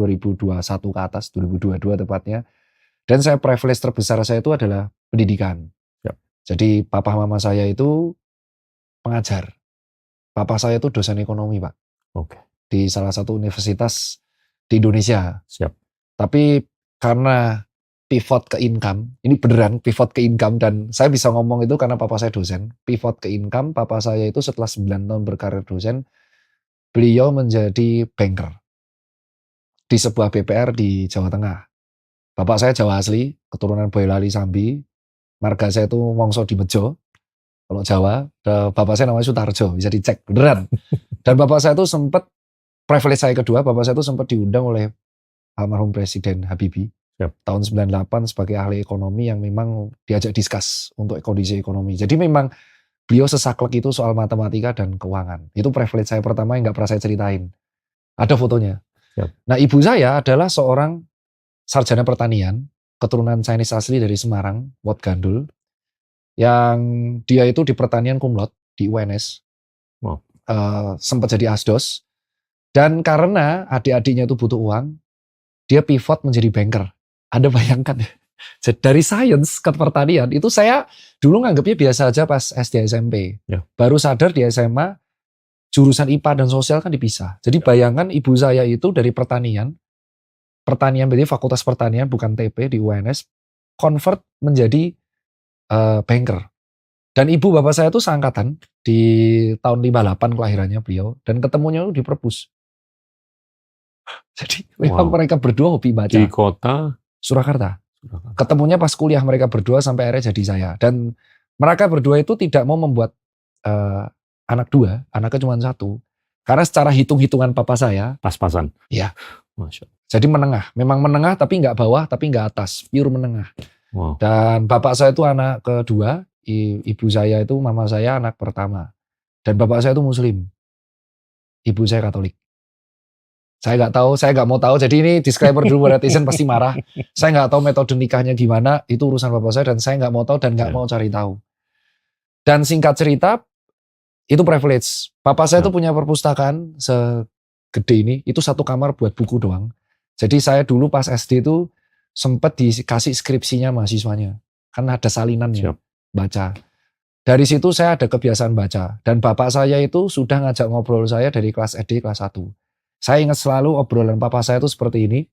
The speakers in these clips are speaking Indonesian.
2021 ke atas, 2022 tepatnya. Dan privilege terbesar saya itu adalah pendidikan. Yap. Jadi papa mama saya itu pengajar. Papa saya itu dosen ekonomi, Pak. Oke. Di salah satu universitas di Indonesia. Siap. Tapi karena pivot ke income, ini beneran pivot ke income, dan saya bisa ngomong itu karena papa saya dosen. Pivot ke income, papa saya itu setelah 9 tahun berkarir dosen, beliau menjadi banker di sebuah BPR di Jawa Tengah. Bapak saya Jawa asli, keturunan Boyolali Sambi. Marga saya itu Wongso di Mejo. Kalau Jawa, bapak saya namanya Sutarjo, bisa dicek, beneran. Dan bapak saya itu sempat, privilege saya kedua, bapak saya itu sempat diundang oleh almarhum Presiden Habibie. Yep. Tahun 98 sebagai ahli ekonomi yang memang diajak diskus untuk kondisi ekonomi. Jadi memang beliau sesaklek itu soal matematika dan keuangan. Itu privilege saya pertama yang gak pernah saya ceritain. Ada fotonya. Yep. Nah, ibu saya adalah seorang sarjana pertanian, keturunan Chinese asli dari Semarang, Wat Gandul, yang dia itu di pertanian cum laude di UNS. Wow. Sempat jadi asdos. Dan karena adik-adiknya itu butuh uang, dia pivot menjadi banker. Anda bayangkan ya, dari sains ke pertanian, itu saya dulu nganggapnya biasa aja pas SD SMP. Ya. Baru sadar di SMA, jurusan IPA dan sosial kan dipisah. Jadi bayangkan ibu saya itu dari pertanian berarti fakultas pertanian bukan TP di UNS, convert menjadi banker. Dan ibu bapak saya itu seangkatan di tahun 58 kelahirannya beliau, dan ketemunya itu di Perpus. Jadi memang mereka berdua hobi baca. Di kota Surakarta. Ketemunya pas kuliah mereka berdua sampai akhirnya jadi saya. Dan mereka berdua itu tidak mau membuat anak dua, anaknya cuma satu. Karena secara hitung-hitungan papa saya pas-pasan. Ya. Masya. Jadi menengah. Memang menengah tapi nggak bawah, tapi nggak atas. Pure menengah. Wow. Dan bapak saya itu anak kedua, ibu saya itu mama saya anak pertama. Dan bapak saya itu Muslim. Ibu saya Katolik. Saya nggak tahu, saya nggak mau tahu. Jadi ini disclaimer dulu, netizen pasti marah. Saya nggak tahu metode nikahnya gimana, itu urusan bapak saya, dan saya nggak mau tahu dan nggak mau cari tahu. Dan singkat cerita, itu privilege. Bapak saya itu punya perpustakaan segede ini, itu satu kamar buat buku doang. Jadi saya dulu pas SD itu sempat dikasih skripsinya mahasiswanya, kan ada salinannya, baca. Dari situ saya ada kebiasaan baca. Dan bapak saya itu sudah ngajak ngobrol saya dari kelas SD kelas 1. Saya ingat selalu obrolan papa saya itu seperti ini.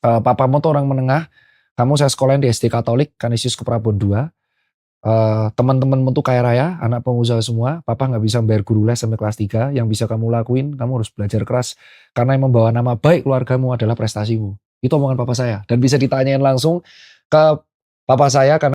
Papamu tuh orang menengah, kamu saya sekolahin di SD Katolik, Kanisius Keprabon 2. Teman-temanmu tuh kaya raya, anak pengusaha semua. Papa nggak bisa bayar guru les sampai kelas 3. Yang bisa kamu lakuin, kamu harus belajar keras. Karena yang membawa nama baik keluargamu adalah prestasimu. Itu omongan papa saya. Dan bisa ditanyain langsung ke papa saya karena